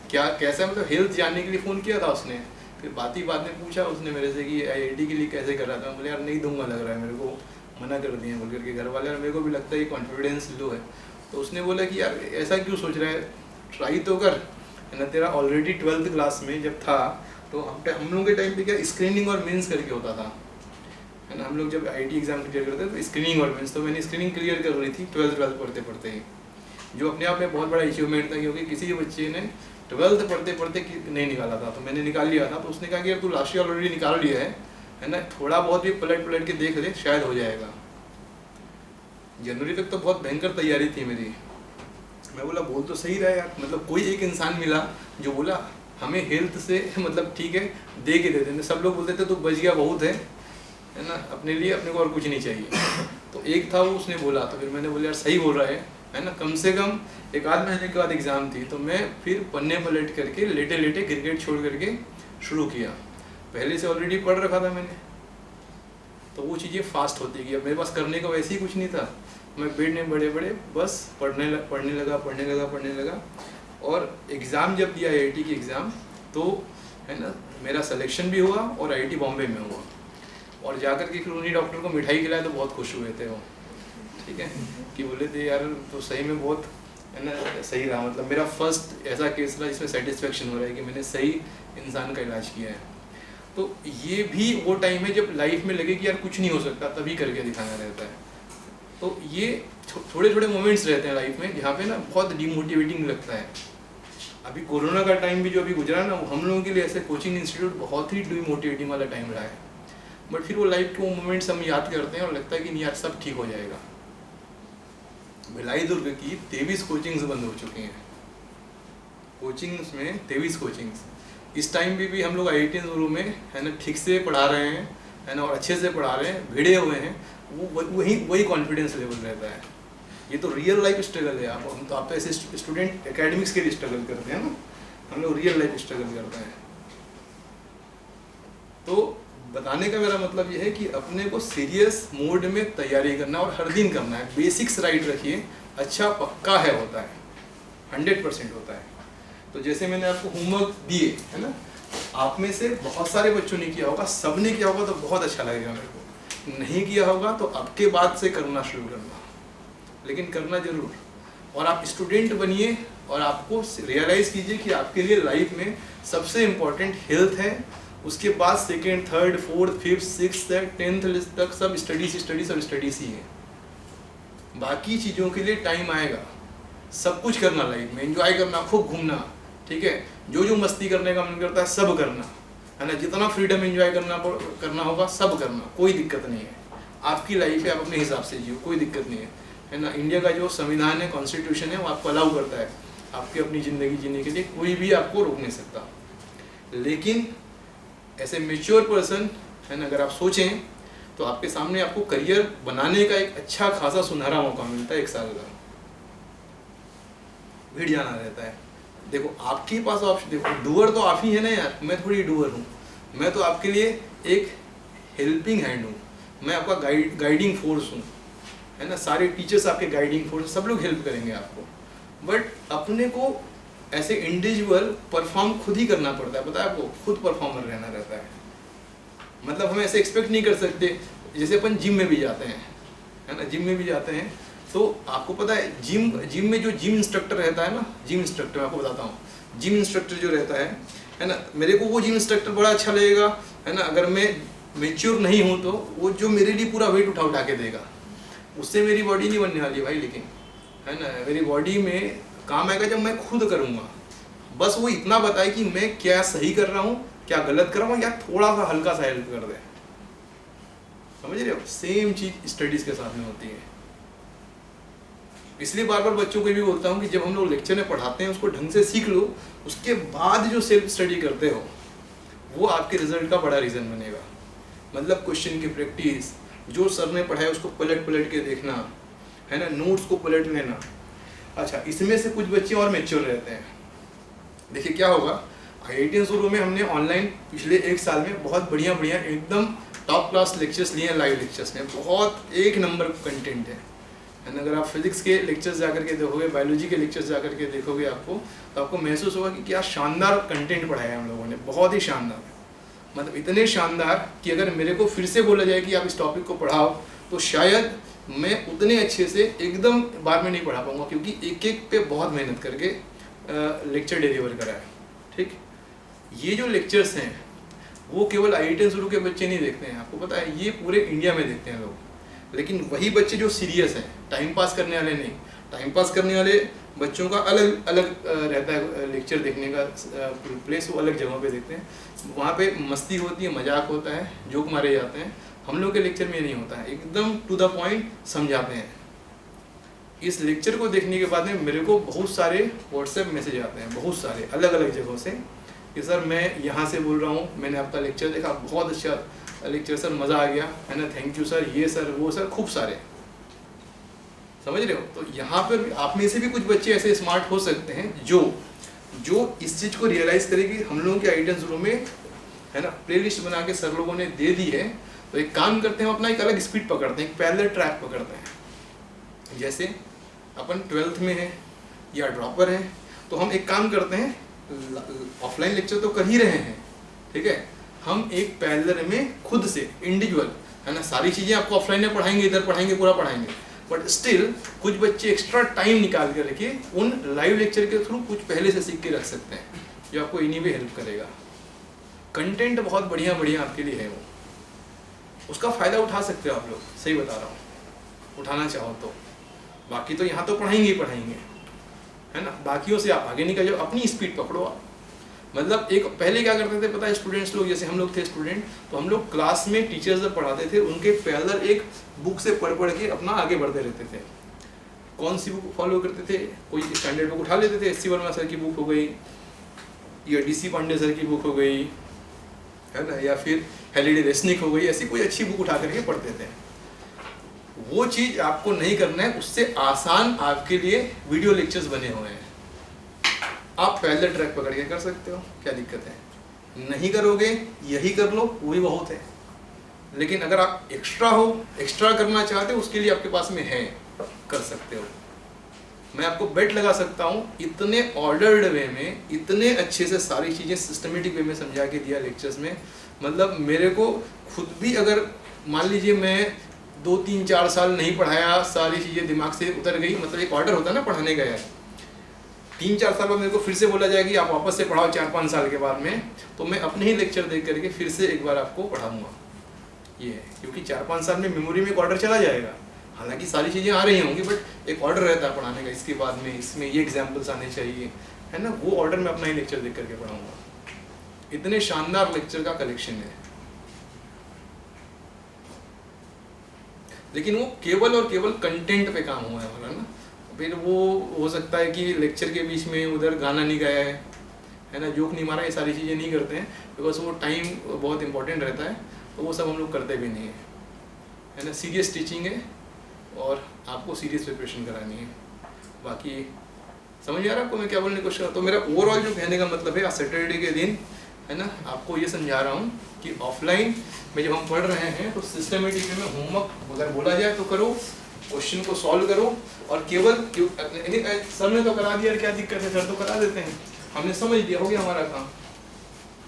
क्या कैसा, मतलब हेल्थ जानने के लिए फ़ोन किया था उसने। फिर बात में पूछा उसने मेरे से कि IIT के लिए कैसे कर रहा था। बोले यार नहीं दूंगा लग रहा है, मेरे को मना कर दिए बोल करके घर वाले, और मेरे को भी लगता है कि कॉन्फिडेंस लो है। तो उसने बोला कि यार ऐसा क्यों सोच रहा है, ट्राई तो कर, है ना। तेरा ऑलरेडी 12th क्लास में जब था तो हम लोगों के टाइम पे क्या स्क्रीनिंग और मेंस करके होता था, है ना। हम लोग जब आईटी एग्जाम क्लियर करते हैं तो स्क्रीनिंग और मेंस, तो मैंने स्क्रीनिंग क्लियर कर रही थी 12th पढ़ते पढ़ते ही, जो अपने आप में बहुत बड़ा अचीवमेंट था, क्योंकि किसी भी बच्चे ने 12th पढ़ते पढ़ते नहीं निकाला था, तो मैंने निकाल लिया था। तो उसने कहा कि यार तू लास्ट ईयर ऑलरेडी निकाल लिया है ना, थोड़ा बहुत भी पलट के देख ले, शायद हो जाएगा। जनवरी तक तो बहुत भयंकर तैयारी थी मेरी। मैं बोला बोल तो सही रहा यार, मतलब कोई एक इंसान मिला जो बोला हमें हेल्थ से मतलब ठीक है दे के दे देते। सब लोग बोलते थे तो बच गया बहुत है ना, अपने लिए अपने को और कुछ नहीं चाहिए। तो एक था वो, उसने बोला, तो फिर मैंने बोला यार सही बोल रहा है ना। कम से कम एक आध महीने के बाद एग्ज़ाम थी, तो मैं फिर पन्ने पलट करके लेटे लेटे क्रिकेट छोड़ करके शुरू किया। पहले से ऑलरेडी पढ़ रखा था मैंने, तो वो चीज़ें फास्ट होती गई। अब मेरे पास करने का वैसे ही कुछ नहीं था, मैं बेड में बड़े बस पढ़ने लगा। और एग्ज़ाम जब दिया आईआईटी की एग्ज़ाम, तो है ना मेरा सिलेक्शन भी हुआ और आईआईटी बॉम्बे में हुआ। और जाकर के फिर उन्हीं डॉक्टर को मिठाई खिलाए तो बहुत खुश हुए थे वो, ठीक है, कि बोले थे यार तो सही में बहुत है ना सही रहा। मतलब मेरा फर्स्ट ऐसा केस रहा जिसमें सेटिस्फेक्शन हो रहा है कि मैंने सही इंसान का इलाज किया है। तो ये भी वो टाइम है जब लाइफ में लगे कि यार कुछ नहीं हो सकता, तभी करके दिखाना रहता है। तो ये थोड़े थोड़े मोमेंट्स रहते हैं लाइफ में जहाँ पे ना बहुत डिमोटिवेटिंग लगता है। अभी कोरोना का टाइम भी जो अभी गुजरा ना, वो हम लोगों के लिए ऐसे कोचिंग इंस्टीट्यूट बहुत ही डिमोटिवेटिंग वाला टाइम रहा है। बट फिर वो लाइफ के वो मोमेंट्स हम याद करते हैं और लगता है कि नहीं यार सब ठीक हो जाएगा। भिलाई दुर्ग की 23 कोचिंग्स बंद हो चुकी हैं। कोचिंग्स में 23 कोचिंग्स। इस टाइम भी हम लोग आईआईटी रूम में है ना ठीक से पढ़ा रहे हैं, है ना, और अच्छे से पढ़ा रहे हैं, भिड़े हुए हैं, वो वही कॉन्फिडेंस लेवल रहता है। ये तो रियल लाइफ स्ट्रगल है। हम तो ऐसे स्टूडेंट एकेडमिक्स के लिए स्ट्रगल करते हैं ना, हम लोग रियल लाइफ स्ट्रगल करते हैं। तो बताने का मेरा मतलब ये है कि अपने को सीरियस मोड में तैयारी करना और हर दिन करना है। बेसिक्स राइट रखिए, अच्छा पक्का है होता है, 100% होता है। तो जैसे मैंने आपको होमवर्क दिए है ना, आप में से बहुत सारे बच्चों ने किया होगा, सब ने किया होगा तो बहुत अच्छा लगेगा मेरे को। नहीं किया होगा तो अब के बाद से करना शुरू करना, लेकिन करना जरूर। और आप स्टूडेंट बनिए और आपको रियलाइज कीजिए कि आपके लिए लाइफ में सबसे इम्पोर्टेंट हेल्थ है। उसके बाद second, third, fourth, fifth, sixth, 10th list तक सब स्टडीज ही है। बाकी चीज़ों के लिए टाइम आएगा। सब कुछ करना लाइफ में, एंजॉय करना, खूब घूमना, ठीक है, जो मस्ती करने का मन करता है सब करना, है ना, जितना फ्रीडम एंजॉय करना होगा सब करना, कोई दिक्कत नहीं है। आपकी लाइफ है, आप अपने हिसाब से जियो, कोई दिक्कत नहीं है ना। इंडिया का जो संविधान है, कॉन्स्टिट्यूशन है, वो आपको अलाउ करता है आपकी अपनी ज़िंदगी जीने के लिए, कोई भी आपको रोक नहीं सकता। लेकिन ऐसे मेच्योर पर्सन है ना, अगर आप सोचें तो आपके सामने आपको करियर बनाने का एक अच्छा खासा सुनहरा मौका मिलता है 1 साल का। भिड़ जाना रहता है। देखो आपके पास ऑप्शन, देखो डूअर तो आप ही है ना यार, मैं थोड़ी डूअर हूँ। मैं तो आपके लिए एक हेल्पिंग हैंड हूँ, मैं आपका गाइडिंग फोर्स हूँ, है ना। सारे टीचर्स आपके गाइडिंग फोर्स, सब लोग हेल्प करेंगे आपको। बट अपने को ऐसे इंडिविजुअल परफॉर्म खुद ही करना पड़ता है, पता है आपको, खुद परफॉर्मर रहना रहता है। मतलब हम ऐसे एक्सपेक्ट नहीं कर सकते, जैसे अपन जिम में भी जाते हैं, है ना, जिम में भी जाते हैं तो आपको पता है जिम में जो जिम इंस्ट्रक्टर रहता है ना, जिम इंस्ट्रक्टर मैं आपको बताता हूँ, जिम इंस्ट्रक्टर जो रहता है ना, मेरे को वो जिम इंस्ट्रक्टर बड़ा अच्छा लगेगा, है ना। अगर मैं मेच्योर नहीं हूँ तो वो जो मेरे लिए पूरा वेट उठा के देगा, उससे मेरी बॉडी नहीं बनने वाली भाई। लेकिन है ना, मेरी बॉडी में काम आएगा जब मैं खुद करूँगा। बस वो इतना बताए कि मैं क्या सही कर रहा हूँ, क्या गलत कर रहा हूँ, या थोड़ा सा हल्का सा हेल्प कर दे। समझ रहे हो? सेम चीज स्टडीज के साथ में होती है। इसलिए बार बार बच्चों को भी बोलता हूँ कि जब हम लोग लेक्चर में पढ़ाते हैं उसको ढंग से सीख लो, उसके बाद जो सेल्फ स्टडी करते हो वो आपके रिजल्ट का बड़ा रीज़न बनेगा। मतलब क्वेश्चन की प्रैक्टिस, जो सर ने पढ़ाया उसको पलट के देखना, है ना, नोट्स को पलट लेना। अच्छा, इसमें से कुछ बच्चे और मैच्योर रहते हैं। देखिए क्या होगा, आईआईटी शुरू में हमने ऑनलाइन पिछले 1 साल में बहुत बढ़िया एकदम टॉप क्लास लेक्चर्स लिए हैं। लाइव लेक्चर्स में बहुत 1 नंबर कंटेंट है ना। अगर आप फिजिक्स के लेक्चर्स जाकर के देखोगे, बायोलॉजी के लेक्चर्स जाकर के देखोगे आपको, तो आपको महसूस होगा कि क्या शानदार कंटेंट पढ़ाया है हम लोगों ने, बहुत ही शानदार। मतलब इतने शानदार कि अगर मेरे को फिर से बोला जाए कि आप इस टॉपिक को पढ़ाओ तो शायद मैं उतने अच्छे से एकदम बार में नहीं पढ़ा पाऊँगा, क्योंकि एक पे बहुत मेहनत करके लेक्चर डिलीवर करा है। ठीक, ये जो लेक्चर्स हैं वो केवल IIT शुरू के बच्चे नहीं देखते हैं, आपको पता है, ये पूरे इंडिया में देखते हैं लोग। लेकिन वही बच्चे जो सीरियस हैं, टाइम पास करने वाले नहीं, टाइम पास करने वाले बच्चों का अलग अलग रहता है लेक्चर देखने का प्लेस, वो अलग जगहों पे देखते हैं, वहाँ पे मस्ती होती है, मजाक होता है, जोक मारे जाते हैं। हम लोग के लेक्चर में नहीं होता है, एकदम टू द पॉइंट समझाते हैं। इस लेक्चर को देखने के बाद में मेरे को बहुत सारे व्हाट्सएप मैसेज आते हैं, बहुत सारे अलग अलग जगहों से, कि सर मैं यहाँ से बोल रहा हूँ, मैंने आपका लेक्चर देखा, बहुत अच्छा लेक्चर सर, मज़ा आ गया है ना, थैंक यू सर, ये सर वो सर, खूब सारे, समझ रहे हो। तो यहाँ पर आप में से भी कुछ बच्चे ऐसे स्मार्ट हो सकते हैं जो इस चीज़ को रियलाइज़ करेगी। हम लोगों के IIT शुरू में है ना प्लेलिस्ट बना के सर लोगों ने दे दी है, तो एक काम करते हैं, हम अपना एक अलग स्पीड पकड़ते हैं, एक पैरेलल ट्रैक पकड़ते हैं। जैसे अपन 12th में हैं या ड्रॉपर हैं, तो हम एक काम करते हैं, ऑफलाइन लेक्चर तो कर ही रहे हैं, ठीक है, हम एक पैरेलल में खुद से इंडिविजुअल है ना, सारी चीज़ें आपको ऑफलाइन में पढ़ाएंगे, इधर पढ़ाएंगे, पूरा पढ़ाएंगे, बट स्टिल कुछ बच्चे एक्स्ट्रा टाइम निकाल कर रखिए, उन लाइव लेक्चर के थ्रू कुछ पहले से सीख के रख सकते हैं, जो आपको इन्हीं में हेल्प करेगा। कंटेंट बहुत बढ़िया बढ़िया आपके लिए है, वो उसका फ़ायदा उठा सकते हो आप लोग, सही बता रहा हूँ, उठाना चाहो तो। बाकी तो यहाँ तो पढ़ाएंगे ही पढ़ाएंगे, है ना, बाकियों से आप आगे निकल जाओ, अपनी स्पीड पकड़ो आप। मतलब एक पहले क्या करते थे पता है, स्टूडेंट्स लोग, जैसे हम लोग थे स्टूडेंट, तो हम लोग क्लास में टीचर्स जब पढ़ाते थे, उनके पैरेलल एक बुक से पढ़ पढ़ के अपना आगे बढ़ते रहते थे। कौन सी बुक फॉलो करते थे, कोई स्टैंडर्ड बुक उठा लेते थे, SC वर्मा सर की बुक हो गई, या DC पांडे सर की बुक हो गई, है ना, या फिर हेलिडे रेसनिक हो गई, ऐसी कोई अच्छी बुक उठा करके पढ़ते थे। वो चीज़ आपको नहीं करना है, उससे आसान आपके लिए वीडियो लेक्चर्स बने हुए हैं, आप पैरेलल ट्रैक पकड़ के कर सकते हो, क्या दिक्कत है। नहीं करोगे यही कर लो, वही बहुत है। लेकिन अगर आप एक्स्ट्रा करना चाहते हो, उसके लिए आपके पास में है, कर सकते हो। मैं आपको बेट लगा सकता हूँ, इतने ऑर्डर्ड वे में, इतने अच्छे से सारी चीज़ें सिस्टमेटिक वे में समझा के दिया लेक्चर्स में, मतलब मेरे को खुद भी, अगर मान लीजिए मैं 2-3-4 साल नहीं पढ़ाया, सारी चीज़ें दिमाग से उतर गई, मतलब एक ऑर्डर होता है ना पढ़ाने का, यार 3-4 साल बाद मेरे को फिर से बोला जाए कि आप वापस से पढ़ाओ 4-5 साल के बाद में, तो मैं अपने ही लेक्चर देख करके फिर से एक बार आपको पढ़ाऊँगा। ये है, क्योंकि 4-5 साल में मेमोरी में एक ऑर्डर चला जाएगा, हालांकि सारी चीज़ें आ रही होंगी, बट एक ऑर्डर रहता है पढ़ाने का, इसके बाद में इसमें ये एग्जाम्पल्स आने चाहिए, है ना, वो ऑर्डर में अपना ही लेक्चर देख करके पढ़ाऊँगा। इतने शानदार लेक्चर का कलेक्शन है, लेकिन वो केवल और केवल कंटेंट पे काम हुआ है वाला ना। फिर वो हो सकता है कि लेक्चर के बीच में उधर गाना नहीं गाया है ना, जोक नहीं मारा, ये सारी चीज़ें नहीं करते हैं, बिकॉज वो टाइम बहुत इंपॉर्टेंट रहता है, तो वो सब हम लोग करते भी नहीं है ना। सीरियस टीचिंग है और आपको सीरियस प्रिपरेशन करानी है। बाकी समझ आ रहा है आपको मैं क्या बोलने की कोशिश कर रहा हूँ। तो मेरा ओवरऑल जो कहने का मतलब है, आज सैटरडे के दिन है ना, आपको ये समझा रहा हूँ कि ऑफलाइन में जब हम पढ़ रहे हैं तो सिस्टमेटिक में होमवर्क अगर बोला जाए तो करो, क्वेश्चन को सॉल्व करो, और केवल सर ने तो करा दिया, क्या दिक्कत है, सर तो करा देते हैं, हमने समझ लिया, हो गया हमारा काम।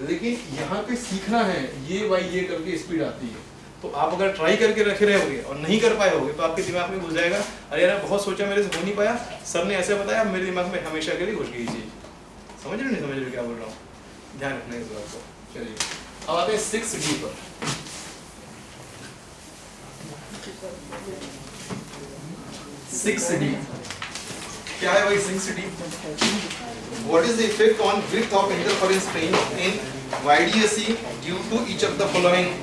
लेकिन यहाँ पे सीखना है, ये बाई ये करके स्पीड आती है। तो आप अगर ट्राई करके रखे रहोगे और नहीं कर पाए होगे तो आपके दिमाग में घुस जाएगा, अरे यार बहुत सोचा मेरे से हो नहीं पाया, सर ने ऐसे बताया, मेरे दिमाग में हमेशा के लिए घुस गई चीज़। समझ रहे नहीं समझ रहे क्या बोल रहा हूँ, ध्यान रखना इस बात को। चलिए अब आते हैं 6D पर। 6D क्या है भाई 6D? What is the effect on width of interference range in YDSE due to each of the following?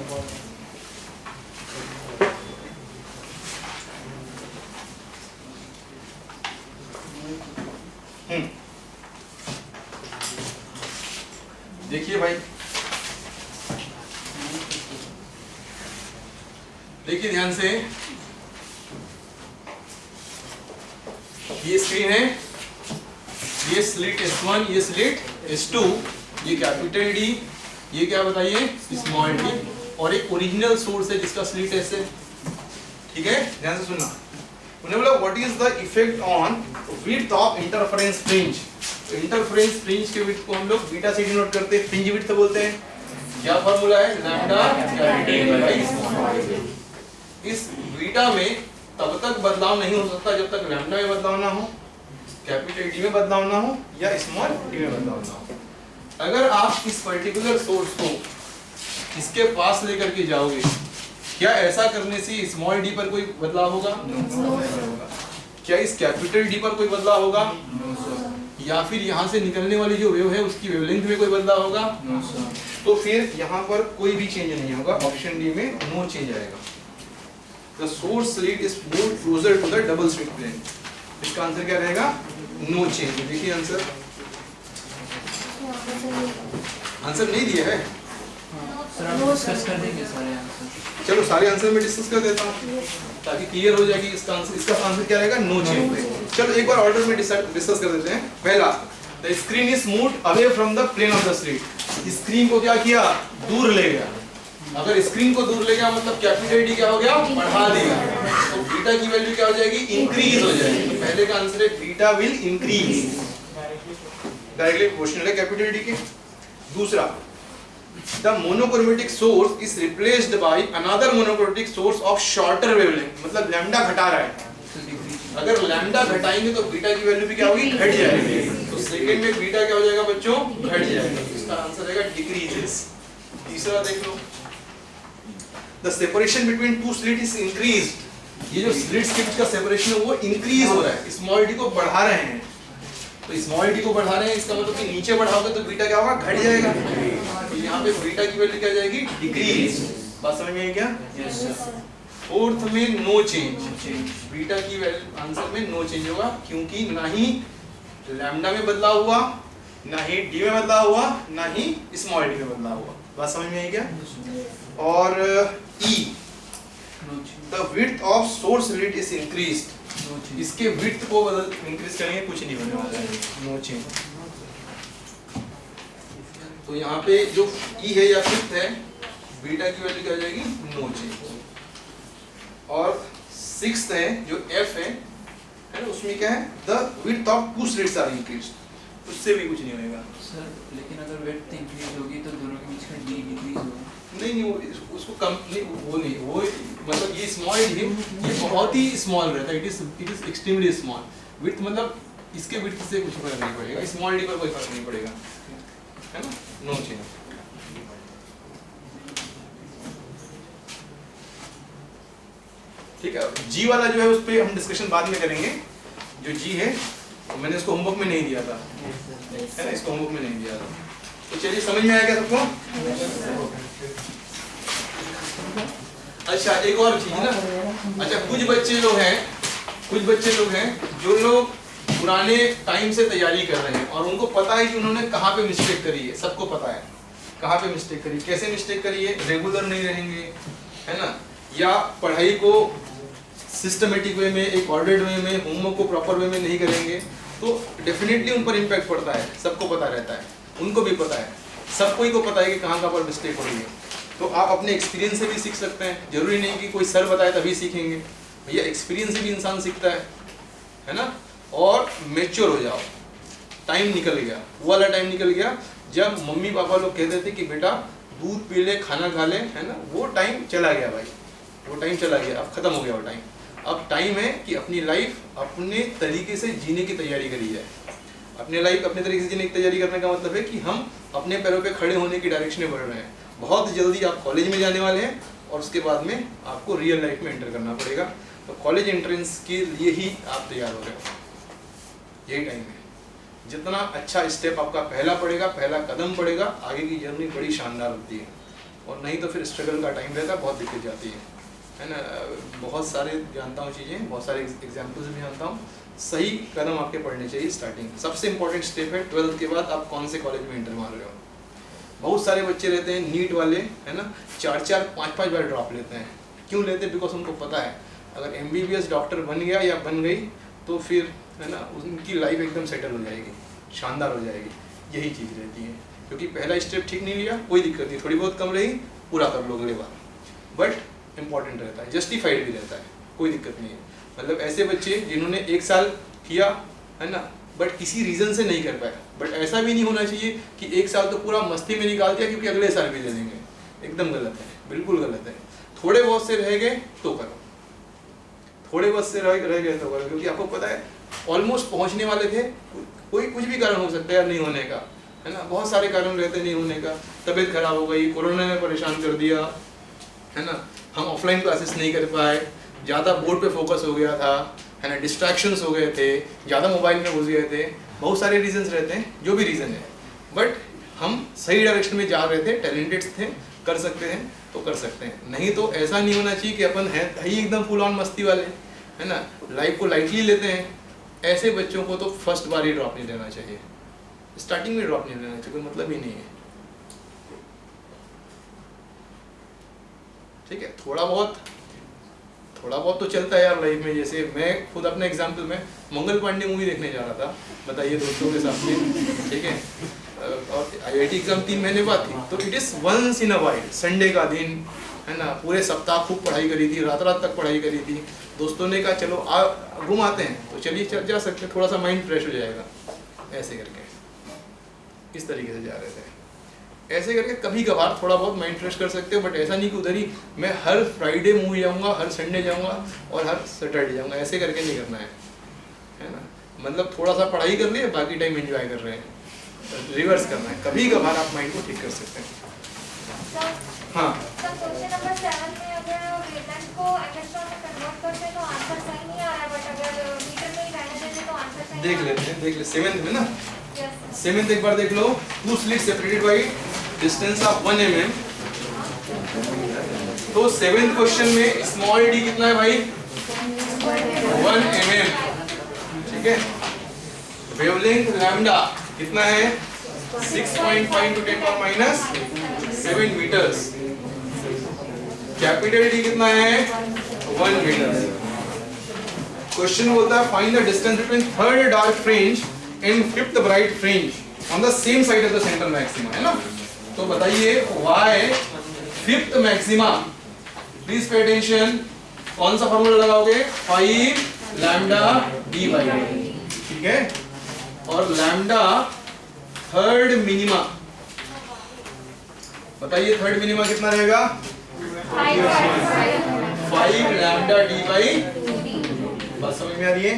देखिए भाई, देखिए ध्यान से, ये स्क्रीन है, ये स्लिट S1, ये स्लिट S2, ये कैपिटल D, ये क्या बताइए स्मॉल d, और एक ओरिजिनल सोर्स है जिसका स्लिट S है। ठीक है, ध्यान से सुनना। उन्हें बोला what is the effect on width of interference fringe. Interference fringe के विड्थ को हम लोग बीटा से डिनोट करते हैं, फ्रिंज विड्थ बोलते हैं। क्या फार्मूला है, लैम्डा कैपिटल बाई स्मॉल। इस बीटा में तब तक बदलाव नहीं हो सकता जब तक लैम्डा में बदलाव ना हो, कैपिटल डी में बदलाव ना हो, या स्मॉल डी में बदलाव ना हो। अगर आप इस पर्टिकुलर सोर्स को इसके पास लेकर के जाओगे, क्या ऐसा करने से स्मॉल डी पर कोई बदलाव होगा? क्या इस कैपिटल डी पर कोई बदलाव होगा? या फिर यहाँ से निकलने वाली जो वेव है उसकी वेवलेंथ में कोई बदलाव होगा? तो फिर यहाँ पर कोई भी चेंज नहीं होगा, ऑप्शन डी में नो चेंज आएगा। The source slit is moved closer to the double slit plane. इसका आंसर क्या रहेगा? No change. देखिए आंसर, आंसर नहीं दिया है, डिस्कस कर देंगे सारे आंसर। चलो सारे आंसर में डिस्कस कर देता हूँ ताकि क्लियर हो जाएगी इसका आंसर। इसका आंसर क्या रहेगा? No change. चलो एक बार ऑर्डर में डिस्कस कर देते हैं। पहला, the screen is moved away from the plane of the slit. Screen को क्या किया? दूर ले गया। अगर स्क्रीन को दूर ले गया मतलब कैपिटल डी क्या हो गया? बढ़ा दिया। तो बीटा की वैल्यू क्या हो जाएगी? इंक्रीज हो जाएगी। तो पहले का आंसर है beta will increase, directly proportional है कैपिटल डी के। दूसरा, the monochromatic source is replaced by another monochromatic source of shorter wavelength. मतलब लैम्डा घटा रहा है। अगर लैम्डा घटाएंगे तो बीटा की वैल्यू भी क्या होगी? घट जाएगी। तो सेकंड में बीटा क्या हो जाएगा बच्चों? घट जाएगा। इसका आंसर रहेगा डिक्रीजेस। तीसरा देख लो, the separation between two slits is increased। ये जो स्लिट्स के बीच का सेपरेशन है वो इंक्रीज हो रहा है, स्मॉल डी को बढ़ा रहे हैं। तो स्मॉल डी को बढ़ा रहे हैं इसका मतलब कि नीचे बढ़ाओगे तो बीटा क्या होगा? घट जाएगा। तो यहाँ पे बीटा की वैल्यू क्या जाएगी? डिक्रीज। बात समझ में आई क्या? Yes sir. फोर्थ में नो चेंज। बीटा की वैल्यू आंसर में नो चेंज होगा क्योंकि ना ही लैम्डा में बदलाव हुआ, ना ही डी में बदलाव हुआ, ना ही स्मॉल डी में बदलाव हुआ। बात समझ में आई क्या? और E, the width of source slit is increased। इसके width को इंक्रीज करेंगे, कुछ नहीं होने वाला है, नो चेंज। तो यहाँ पे जो E है या फिफ्थ है, बीटा की वैल्यू क्या हो जाएगी? No change. और सिक्स्थ है जो F है ना, उसमें क्या है? The width of two slits are increased। उससे भी कुछ नहीं होगा सर। लेकिन अगर विड्थ इंक्रीज होगी तो दोनों के बीच का डी डिक्रीज होगा। नहीं वो उसको कम नहीं, वो नहीं, वो मतलब ये स्मॉल है, ये बहुत ही स्मॉल रहता है। It is extremely small. Width मतलब इसके विड्थ से कुछ फर्क नहीं पड़ेगा, स्मॉल डी पर कोई फर्क नहीं पड़ेगा, है ना? No change. ठीक है। जी वाला जो है उस पे हम डिस्कशन बाद में करेंगे। जो जी है मैंने इसको होमवर्क में नहीं दिया था, है ना? इसको होमवर्क में नहीं दिया था। तो चलिए समझ में आया क्या सबको? अच्छा एक और चीज ना, अच्छा कुछ बच्चे लोग हैं जो लोग पुराने टाइम से तैयारी कर रहे हैं और उनको पता है कि उन्होंने कहाँ पे मिस्टेक करी है। सबको पता है कहाँ पे मिस्टेक करी, कैसे मिस्टेक करी है। रेगुलर नहीं रहेंगे, है ना, या पढ़ाई को सिस्टमेटिक वे में, एक ऑर्डर्ड वे में, होमवर्क को प्रॉपर वे में नहीं करेंगे तो डेफिनेटली उन पर इम्पैक्ट पड़ता है। सबको पता रहता है, उनको भी पता है, सबको ही को पता है कि कहाँ पर मिस्टेक हो रही है। तो आप अपने एक्सपीरियंस से भी सीख सकते हैं, जरूरी नहीं कि कोई सर बताए तभी सीखेंगे। भैया एक्सपीरियंस से भी इंसान सीखता है ना? और मैच्योर हो जाओ। टाइम निकल गया, वो वाला टाइम निकल गया जब मम्मी पापा लोग कहते थे कि बेटा दूध पी ले, खाना खा ले, है ना? वो टाइम चला गया भाई, वो टाइम चला गया, अब खत्म हो गया वो टाइम। अब टाइम है कि अपनी लाइफ अपने तरीके से जीने की तैयारी करी जाए। अपने लाइफ अपने तरीके से जीने की तैयारी करने का मतलब है कि हम अपने पैरों पे खड़े होने की डायरेक्शन में बढ़ रहे हैं। बहुत जल्दी आप कॉलेज में जाने वाले हैं और उसके बाद में आपको रियल लाइफ में एंटर करना पड़ेगा। तो कॉलेज एंट्रेंस के लिए ही आप तैयार हो रहे हो, यही टाइम है। जितना अच्छा स्टेप आपका पहला पड़ेगा, पहला कदम पड़ेगा, आगे की जर्नी बड़ी शानदार होती है। और नहीं तो फिर स्ट्रगल का टाइम रहता है, बहुत दिक्कत जाती है ना? बहुत सारे जानता हूँ चीज़ें, बहुत सारे एग्जाम्पल्स भी जानता हूँ। सही कदम आपके पढ़ने चाहिए। स्टार्टिंग सबसे इंपॉर्टेंट स्टेप है। 12th के बाद आप कौन से कॉलेज में एंटर मार रहे हो। बहुत सारे बच्चे रहते हैं नीट वाले, है ना, 4-4, 5-5 बार ड्रॉप लेते हैं। क्यों लेते हैं? बिकॉज उनको पता है अगर MBBS डॉक्टर बन गया या बन गई तो फिर, है ना, उनकी लाइफ एकदम सेटल हो जाएगी, शानदार हो जाएगी। यही चीज़ रहती है। क्योंकि पहला स्टेप ठीक नहीं लिया, कोई दिक्कत नहीं, थोड़ी बहुत कम रही, पूरा कर लो अगले बार। बट इम्पॉर्टेंट रहता है, जस्टिफाइड भी रहता है, कोई दिक्कत नहीं है। मतलब ऐसे बच्चे जिन्होंने 1 साल किया, है ना, बट किसी रीज़न से नहीं कर पाया। बट ऐसा भी नहीं होना चाहिए कि 1 साल तो पूरा मस्ती में निकाल दिया क्योंकि अगले साल भी दे देंगे। एकदम गलत है, बिल्कुल गलत है। थोड़े बहुत से रह गए तो करो, थोड़े बहुत से रह गए तो करो, क्योंकि आपको पता है ऑलमोस्ट पहुंचने वाले थे। कोई कुछ भी कारण हो सकता है यार नहीं होने का, है ना, बहुत सारे कारण रहते नहीं होने का, तबीयत खराब हो गई, कोरोना ने परेशान कर दिया, है ना, हम ऑफलाइन क्लासेस नहीं कर पाए, ज़्यादा बोर्ड पे फोकस हो गया था, है ना, डिस्ट्रैक्शंस हो गए थे, ज़्यादा मोबाइल में घुस गए थे, बहुत सारे रीजंस रहते हैं, जो भी रीज़न है, बट हम सही डायरेक्शन में जा रहे थे, टैलेंटेड थे, कर सकते हैं तो कर सकते हैं, नहीं तो ऐसा नहीं होना चाहिए कि अपन है ही एकदम फुल ऑन मस्ती वाले, है ना, लाइफ को लाइटली लेते हैं। ऐसे बच्चों को तो फर्स्ट बार ही ड्रॉप नहीं लेना चाहिए, स्टार्टिंग में ड्रॉप नहीं लेना चाहिए, कोई मतलब ही नहीं है। ठीक है, थोड़ा बहुत तो चलता है यार लाइफ में। जैसे मैं खुद अपने एग्जाम्पल में मंगल पांडे मूवी देखने जा रहा था, बताइए, दोस्तों के साथ में, ठीक है, और IIT एग्जाम 3 महीने बाद थी, तो it is once in a while, Sunday का दिन, है ना, पूरे सप्ताह खूब पढ़ाई करी थी, रात रात तक पढ़ाई करी थी, दोस्तों ने कहा चलो घूम आते हैं, तो चलिए जा सकते हैं, थोड़ा सा माइंड फ्रेश हो जाएगा, ऐसे करके इस तरीके से जा रहे थे। ऐसे करके कभी कभार थोड़ा बहुत माइंड फ्रेश कर सकते हो, बट ऐसा नहीं कि उधर ही मैं हर फ्राइडे मूवी जाऊँगा, हर संडे जाऊँगा और हर सैटरडे जाऊँगा, ऐसे करके नहीं करना है ना, मतलब थोड़ा सा पढ़ाई कर लिए, बाकी टाइम एंजॉय कर रहे हैं, रिवर्स करना है, कभी कभार आप माइंड को ठीक कर सकते हैं। हाँ, क्वेश्चन नंबर 7 में अगर वेवलेंथ को एंगस्ट्रॉम में कन्वर्ट करते हैं तो आंसर सही नहीं आ रहा है, बट अगर मीटर में ही रहने देते तो आंसर सही देख लेते हैं, देख ले 7th में ना, यस 7th एक बार देख लो, 2 slits separated by distance of 1 mm। तो 7th क्वेश्चन में स्मॉल d कितना है भाई, 1 mm, ठीक है, वेवलेंथ लैम्डा कितना है, 6.5 to 10 power minus 7 meters, capital D कितना है, 1 मीटर। क्वेश्चन बोलता है find the distance between third dark fringe and fifth bright fringe on the same side of the centre maxima, है ना, तो बताइए why fifth maxima, please pay attention, कौन सा फार्मूला लगाओगे, 5 लैम्डा d by d, ठीक है, और लैम्डा थर्ड मिनिमा, बताइए थर्ड मिनिमा कितना रहेगा, 5 लैम्डा d by, बात समझ में आ रही है,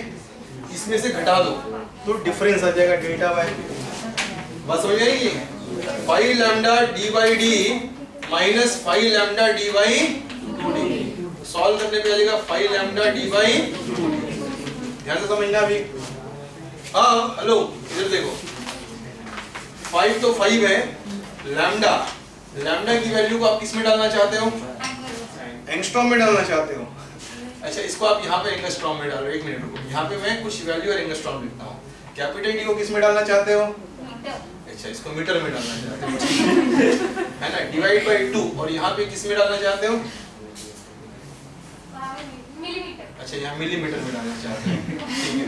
इसमें से घटा दो तो डिफरेंस आ जाएगा डेल्टा वाई, बात समझ में आएगी, 5 lambda d by d minus 5 lambda d by 2d, solve करने पे आ जाएगा 5 लैम्डा d by 2d, ध्यान से समझना अभी। हाँ हेलो, इधर देखो, 5 तो 5 है, लैम्डा की वैल्यू को आप किस में डालना चाहते हो, एंगस्ट्रॉम में डालना चाहते हो, अच्छा इसको आप यहाँ पे एंगस्ट्रॉम में डालो, एक मिनट रुको, यहाँ पे मैं कुछ वैल्यू और एंगस्ट्रॉम लिखता हूँ, कैपिटल डी को किस में डालना चाहते हो, अच्छा इसको मीटर में डालना चाहते हो, है ना, डिवाइड बाय 2, और यहाँ पे किस में डालना चाहते हो, मिलीमीटर, अच्छा यहाँ मिलीमीटर में डालना चाहते हो, ठीक है,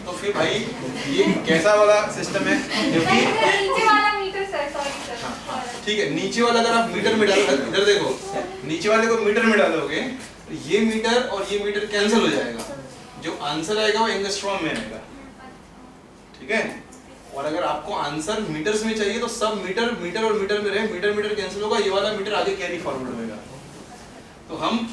तो फिर भाई ये कैसा वाला सिस्टम है, नीचे वाला मीटर सर, सॉरी सर, ठीक है, नीचे वाला अगर आप मीटर में डालो, इधर देखो, नीचे वाले को मीटर में डालोगे तो ये मीटर और ये मीटर कैंसिल हो जाएगा, जो आंसर आएगा वो एंगस्ट्रॉम में आएगा, ठीक है, और अगर आपको आंसर मीटर्स में चाहिए तो सब मीटर और मीटर में रहे, मीटर कैंसिल होगा, ये वाला मीटर आगे कैरी फॉरवर्ड होगा, तो हम